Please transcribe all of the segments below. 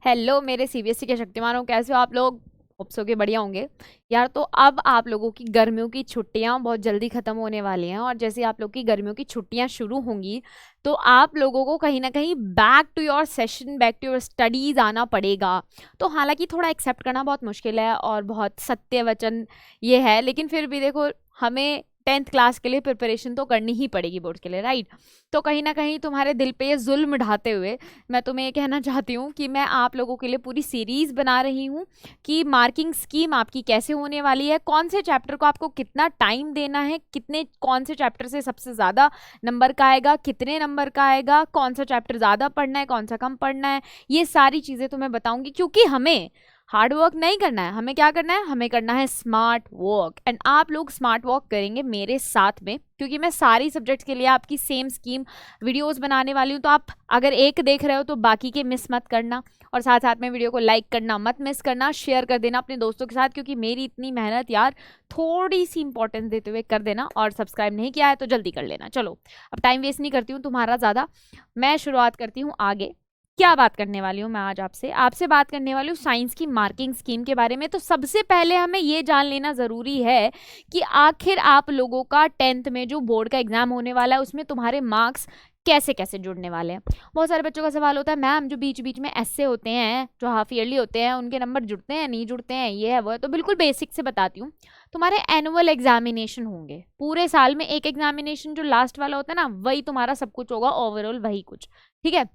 Hello मेरे CBSE के शक्तिमानों, कैसे हो आप लोग? होप्स के बढ़िया होंगे यार। तो अब आप लोगों की गर्मियों की छुट्टियां बहुत जल्दी ख़त्म होने वाली हैं, और जैसे आप लोग की गर्मियों की छुट्टियां शुरू होंगी तो आप लोगों को कहीं ना कहीं back to your session, back to your studies आना पड़ेगा। तो हालांकि थोड़ा एक्सेप्ट करना बहुत मुश्किल है और बहुत सत्य वचन ये है, लेकिन फिर भी देखो, हमें 10th क्लास के लिए प्रिपरेशन तो करनी ही पड़ेगी बोर्ड के लिए, राइट? तो कहीं ना कहीं तुम्हारे दिल पे ये जुल्म ढाते हुए मैं तुम्हें ये कहना चाहती हूँ कि मैं आप लोगों के लिए पूरी सीरीज़ बना रही हूँ कि मार्किंग स्कीम आपकी कैसे होने वाली है, कौन से चैप्टर को आपको कितना टाइम देना है, कितने कौन से चैप्टर से सबसे ज़्यादा नंबर का आएगा, कितने नंबर का आएगा, कौन सा चैप्टर ज़्यादा पढ़ना है, कौन सा कम पढ़ना है। ये सारी चीज़ें तुम्हें बताऊंगी, क्योंकि हमें हार्ड वर्क नहीं करना है, हमें क्या करना है, हमें करना है स्मार्ट वर्क। एंड आप लोग स्मार्ट वर्क करेंगे मेरे साथ में, क्योंकि मैं सारी सब्जेक्ट्स के लिए आपकी सेम स्कीम वीडियोस बनाने वाली हूँ। तो आप अगर एक देख रहे हो तो बाकी के मिस मत करना, और साथ साथ में वीडियो को लाइक करना मत मिस करना, शेयर कर देना अपने दोस्तों के साथ, क्योंकि मेरी इतनी मेहनत यार थोड़ी सी इंपॉर्टेंस देते हुए कर देना। और सब्सक्राइब नहीं किया है तो जल्दी कर लेना। चलो अब टाइम वेस्ट नहीं करती हूँ तुम्हारा ज़्यादा, मैं शुरुआत करती हूँ आगे। क्या बात करने वाली हूँ मैं आज आपसे बात करने वाली हूँ साइंस की मार्किंग स्कीम के बारे में। तो सबसे पहले हमें ये जान लेना ज़रूरी है कि आखिर आप लोगों का 10th में जो बोर्ड का एग्जाम होने वाला है उसमें तुम्हारे मार्क्स कैसे कैसे जुड़ने वाले हैं। बहुत सारे बच्चों का सवाल होता है, मैम जो बीच बीच में ऐसे होते हैं, जो हाफ ईयरली होते हैं, उनके नंबर जुड़ते हैं नहीं जुड़ते हैं, ये है वो है। तो बिल्कुल बेसिक से बताती हूँ। तुम्हारे एनुअल एग्जामिनेशन होंगे पूरे साल में, एक एग्जामिनेशन जो लास्ट वाला होता है ना, वही तुम्हारा सब कुछ होगा, ओवरऑल वही कुछ, ठीक है।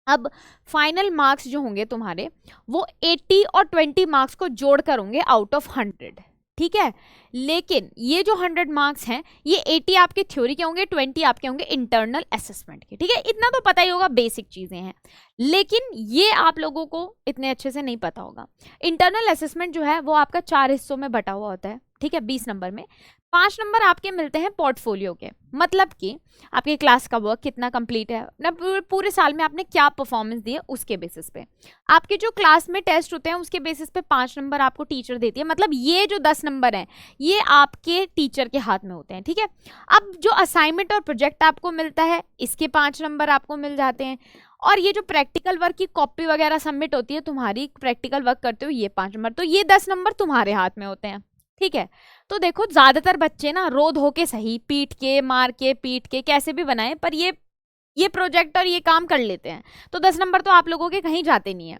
अब फाइनल मार्क्स जो होंगे तुम्हारे वो 80 और 20 मार्क्स को जोड़कर होंगे आउट ऑफ 100, ठीक है। लेकिन ये जो 100 मार्क्स हैं, ये 80 आपके थ्योरी के होंगे, 20 आपके होंगे इंटरनल असेसमेंट के, ठीक है। इतना तो पता ही होगा, बेसिक चीजें हैं। लेकिन ये आप लोगों को इतने अच्छे से नहीं पता होगा। इंटरनल असेसमेंट जो है वो आपका 4 हिस्सों में बटा हुआ होता है, ठीक है। 20 नंबर में 5 नंबर आपके मिलते हैं पोर्टफोलियो के, मतलब कि आपके क्लास का वर्क कितना कंप्लीट है ना, पूरे साल में आपने क्या परफॉर्मेंस दी है उसके बेसिस पे। आपके जो क्लास में टेस्ट होते हैं उसके बेसिस पे 5 नंबर आपको टीचर देती है, मतलब ये जो 10 नंबर हैं ये आपके टीचर के हाथ में होते हैं, ठीक है। अब जो असाइनमेंट और प्रोजेक्ट आपको मिलता है इसके 5 नंबर आपको मिल जाते हैं, और ये जो प्रैक्टिकल वर्क की कॉपी वगैरह सबमिट होती है तुम्हारी, प्रैक्टिकल वर्क करते हो, ये 5 नंबर। तो ये 10 नंबर तुम्हारे हाथ में होते हैं, ठीक है। तो देखो ज्यादातर बच्चे ना रो धो के सही, पीट के, मार के, पीट के, कैसे भी बनाए, पर ये प्रोजेक्ट और ये काम कर लेते हैं। तो 10 नंबर तो आप लोगों के कहीं जाते नहीं है,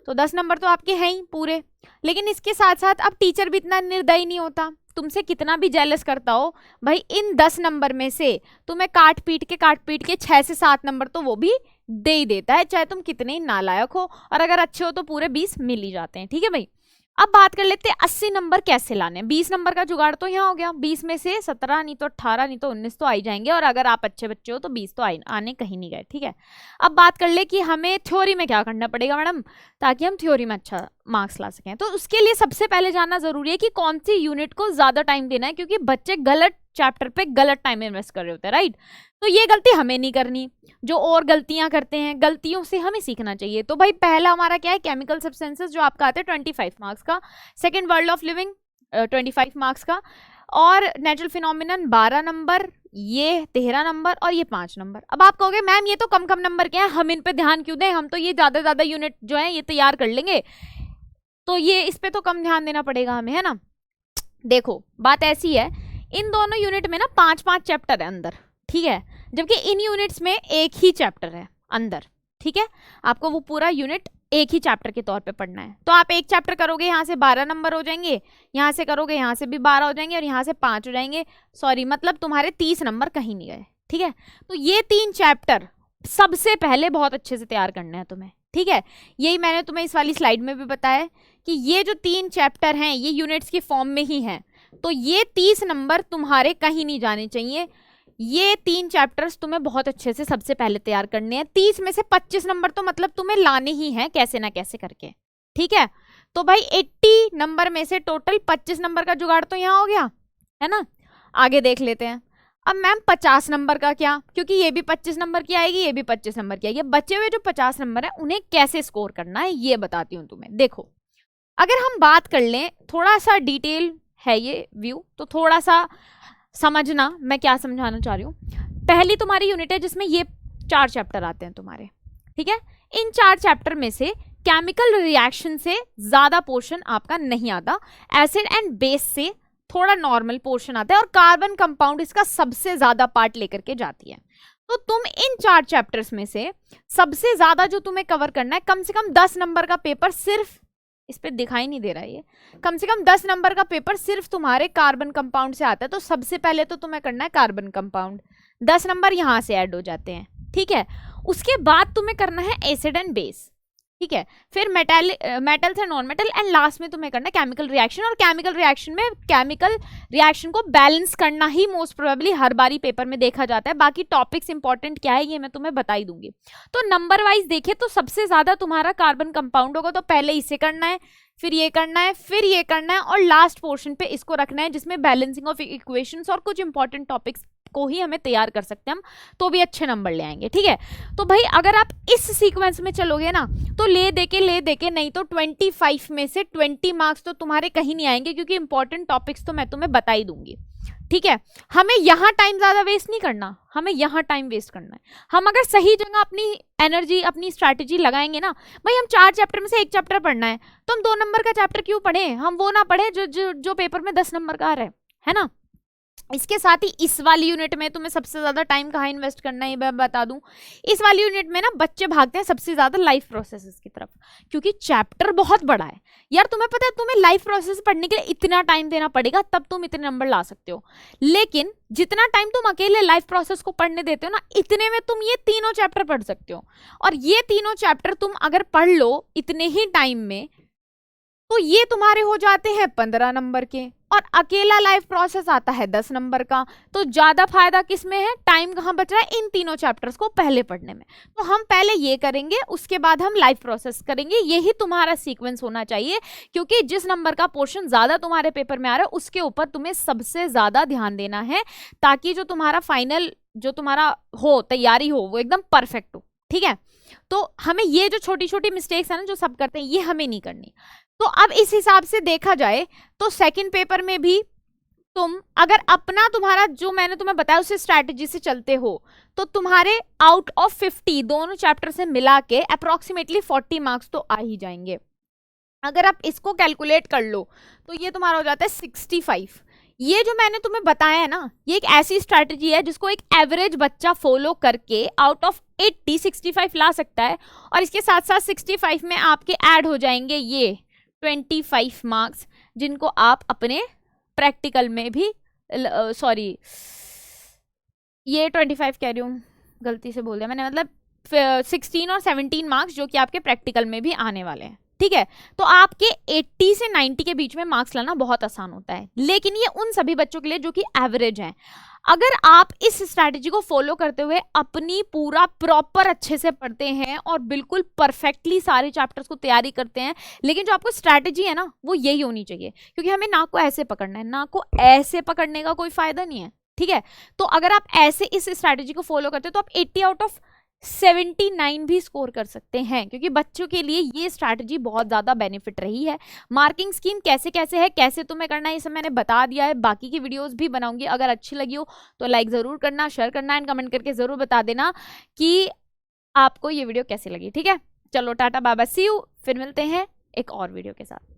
तो 10 नंबर तो आपके हैं ही पूरे। लेकिन इसके साथ साथ अब टीचर भी इतना निर्दयी नहीं होता, तुमसे कितना भी जेलस करता हो, भाई इन 10 नंबर में से तुम्हें काट पीट के 6 से 7 नंबर तो वो भी दे ही देता है, चाहे तुम कितने ही नालायक हो, और अगर अच्छे हो तो पूरे 20 मिल ही जाते हैं, ठीक है भाई। अब बात कर लेते हैं 80 नंबर कैसे लाने। 20 नंबर का जुगाड़ तो यहाँ हो गया, 20 में से 17 नहीं तो 18 नहीं तो 19 तो आ ही जाएंगे, और अगर आप अच्छे बच्चे हो तो 20 तो आने कहीं नहीं गए, ठीक है। अब बात कर ले कि हमें थ्योरी में क्या करना पड़ेगा मैडम, ताकि हम थ्योरी में अच्छा मार्क्स ला सकें। तो उसके लिए सबसे पहले जानना जरूरी है कि कौन सी यूनिट को ज्यादा टाइम देना है, क्योंकि बच्चे गलत चैप्टर पे गलत टाइम इन्वेस्ट कर रहे होते हैं, राइट। तो ये गलती हमें नहीं करनी, जो और गलतियां करते हैं गलतियों से हमें सीखना चाहिए। तो भाई पहला हमारा क्या है, केमिकल सब्सटेंसेस, जो आपका आता है 25 मार्क्स का। Second world of living 25 marks का, और नेचुरल फिनोमिनन 12 नंबर, ये 13 नंबर, और ये 5 नंबर। अब आप कहोगे मैम ये तो कम कम नंबर के हैं, हम इन पे ध्यान क्यों दें, हम तो ये ज्यादा यूनिट जो है ये तैयार कर लेंगे, तो ये इस पे तो कम ध्यान देना पड़ेगा हमें, है ना। देखो बात ऐसी है, इन दोनों यूनिट में ना 5-5 चैप्टर है अंदर, ठीक है, जबकि इन यूनिट्स में एक ही चैप्टर है अंदर, ठीक है। आपको वो पूरा यूनिट एक ही चैप्टर के तौर पे पढ़ना है। तो आप एक चैप्टर करोगे यहाँ से 12 नंबर हो जाएंगे, यहाँ से करोगे यहाँ से भी 12 हो जाएंगे, और यहाँ से 5 हो जाएंगे, सॉरी मतलब तुम्हारे 30 नंबर कहीं नहीं गए, ठीक है। तो ये 3 चैप्टर सबसे पहले बहुत अच्छे से तैयार करने हैं तुम्हें, ठीक है। यही मैंने तुम्हें इस वाली स्लाइड में भी बताया कि ये जो 3 चैप्टर हैं ये यूनिट्स की फॉर्म में ही हैं, तो ये 30 नंबर तुम्हारे कहीं नहीं जाने चाहिए। ये 3 चैप्टर्स तुम्हें बहुत अच्छे से सबसे पहले तैयार करने हैं। 30 में से 25 नंबर तो मतलब तुम्हें लाने ही हैं कैसे ना कैसे करके, ठीक है। तो भाई 80 नंबर में से टोटल 25 नंबर का जुगाड़ तो यहाँ हो गया, है ना। आगे देख लेते हैं। अब मैम 50 नंबर का क्या, क्योंकि ये भी 25 नंबर की आएगी, ये भी 25 नंबर की आएगी। बचे हुए जो 50 नंबर है उन्हें कैसे स्कोर करना है ये बताती हूँ तुम्हें। देखो अगर हम बात कर लें, थोड़ा सा डिटेल है ये व्यू, तो थोड़ा सा समझना मैं क्या समझाना चाह रही हूँ। पहली तुम्हारी यूनिट है जिसमें ये 4 चैप्टर आते हैं तुम्हारे, ठीक है। इन 4 चैप्टर में से केमिकल रिएक्शन से ज्यादा पोर्शन आपका नहीं आता, एसिड एंड बेस से थोड़ा नॉर्मल पोर्शन आता है, और कार्बन कंपाउंड इसका सबसे ज्यादा पार्ट लेकर के जाती है। तो तुम इन 4 चैप्टर्स में से सबसे ज्यादा जो तुम्हें कवर करना है, कम से कम 10 नंबर का पेपर सिर्फ, इस पे दिखाई नहीं दे रहा है ये, कम से कम 10 नंबर का पेपर सिर्फ तुम्हारे कार्बन कंपाउंड से आता है। तो सबसे पहले तो तुम्हें करना है कार्बन कंपाउंड, 10 नंबर यहां से ऐड हो जाते हैं, ठीक है। उसके बाद तुम्हें करना है एसिड एंड बेस, ठीक है, फिर metals and non metal, and last में तुम्हें करना है केमिकल रिएक्शन। और केमिकल रिएक्शन में केमिकल रिएक्शन को बैलेंस करना ही मोस्ट प्रोबेबली हर बारी पेपर में देखा जाता है। बाकी टॉपिक्स इंपॉर्टेंट क्या है ये मैं तुम्हें बता ही दूंगी। तो नंबर वाइज देखे तो सबसे ज्यादा तुम्हारा कार्बन कंपाउंड होगा, तो पहले इसे करना है, फिर ये करना है, फिर ये करना है, और लास्ट पोर्शन पे इसको रखना है जिसमें बैलेंसिंग ऑफ इक्वेशंस और कुछ इंपॉर्टेंट टॉपिक्स को ही हमें तैयार कर सकते हैं हम, तो भी अच्छे नंबर ले आएंगे, ठीक है। तो भाई अगर आप इस सीक्वेंस में चलोगे ना तो ले देके नहीं तो 25 में से 20 मार्क्स तो तुम्हारे कहीं नहीं आएंगे, क्योंकि इंपॉर्टेंट टॉपिक्स तो मैं तुम्हें बता ही दूंगी, ठीक है। हमें यहाँ टाइम ज्यादा वेस्ट नहीं करना, हमें यहाँ टाइम वेस्ट करना है। हम अगर सही जगह अपनी एनर्जी, अपनी स्ट्रैटेजी लगाएंगे ना, भाई हम 4 चैप्टर में से 1 चैप्टर पढ़ना है, तो हम 2 नंबर का चैप्टर क्यों पढ़े, हम वो ना पढ़े जो पेपर में 10 नंबर का आ रहा है ना। इसके साथ ही इस वाली यूनिट में तुम्हें सबसे ज्यादा टाइम कहाँ इन्वेस्ट करना है मैं बता दूं। इस वाली यूनिट में ना बच्चे भागते हैं सबसे ज्यादा लाइफ प्रोसेसेस की तरफ, क्योंकि चैप्टर बहुत बड़ा है यार। तुम्हें पता है तुम्हें लाइफ प्रोसेस पढ़ने के लिए इतना टाइम देना पड़ेगा, तब तुम इतने नंबर ला सकते हो। लेकिन जितना टाइम तुम अकेले लाइफ प्रोसेस को पढ़ने देते हो ना, इतने में तुम ये तीनों चैप्टर पढ़ सकते हो। और ये तीनों चैप्टर तुम अगर पढ़ लो इतने ही टाइम में, तो ये तुम्हारे हो जाते हैं 15 नंबर के, और अकेला लाइफ प्रोसेस आता है 10 नंबर का। तो ज्यादा फायदा किस में है, टाइम कहाँ बच रहा है, इन तीनों चैप्टर्स को पहले पढ़ने में। तो हम पहले ये करेंगे, उसके बाद हम लाइफ प्रोसेस करेंगे, यही तुम्हारा सीक्वेंस होना चाहिए। क्योंकि जिस नंबर का पोर्शन ज्यादा तुम्हारे पेपर में आ रहा है उसके ऊपर तुम्हें सबसे ज्यादा ध्यान देना है, ताकि जो तुम्हारा फाइनल जो तुम्हारा हो तैयारी हो वो एकदम परफेक्ट हो, ठीक है। तो हमें ये जो छोटी छोटी मिस्टेक्स है ना जो सब करते हैं, ये हमें नहीं करनी। तो अब इस हिसाब से देखा जाए तो सेकंड पेपर में भी तुम अगर अपना तुम्हारा जो मैंने तुम्हें बताया उसी स्ट्रैटेजी से चलते हो, तो तुम्हारे आउट ऑफ 50 दोनों चैप्टर से मिला के अप्रोक्सीमेटली 40 मार्क्स तो आ ही जाएंगे। अगर आप इसको कैलकुलेट कर लो तो ये तुम्हारा हो जाता है 65। ये जो मैंने तुम्हें बताया है ना, ये एक ऐसी स्ट्रैटेजी है जिसको एक एवरेज बच्चा फॉलो करके आउट ऑफ 80 65 ला सकता है। और इसके साथ साथ 65 में आपके ऐड हो जाएंगे ये 25 मार्क्स, जिनको आप अपने प्रैक्टिकल में भी सॉरी ये 25 कह रही हूँ, गलती से बोल दिया मैंने, मतलब 16 और 17 मार्क्स जो कि आपके प्रैक्टिकल में भी आने वाले हैं, ठीक है। तो आपके 80 से 90 के बीच में मार्क्स लाना बहुत आसान होता है, लेकिन ये उन सभी बच्चों के लिए जो कि एवरेज हैं। अगर आप इस स्ट्रैटेजी को फॉलो करते हुए अपनी पूरा प्रॉपर अच्छे से पढ़ते हैं और बिल्कुल परफेक्टली सारे चैप्टर्स को तैयारी करते हैं, लेकिन जो आपको स्ट्रैटेजी है ना वो यही होनी चाहिए, क्योंकि हमें ना को ऐसे पकड़ना है, ना को ऐसे पकड़ने का कोई फायदा नहीं है, ठीक है। तो अगर आप ऐसे इस स्ट्रैटेजी को फॉलो करते हो तो आप 80 आउट ऑफ 79 भी स्कोर कर सकते हैं, क्योंकि बच्चों के लिए ये स्ट्रैटेजी बहुत ज़्यादा बेनिफिट रही है। मार्किंग स्कीम कैसे कैसे है, कैसे तुम्हें करना है, ये सब मैंने बता दिया है। बाकी की वीडियोस भी बनाऊंगी, अगर अच्छी लगी हो तो लाइक ज़रूर करना, शेयर करना एंड कमेंट करके ज़रूर बता देना कि आपको ये वीडियो कैसी लगी, ठीक है। चलो tata bye bye, see you, फिर मिलते हैं एक और वीडियो के साथ।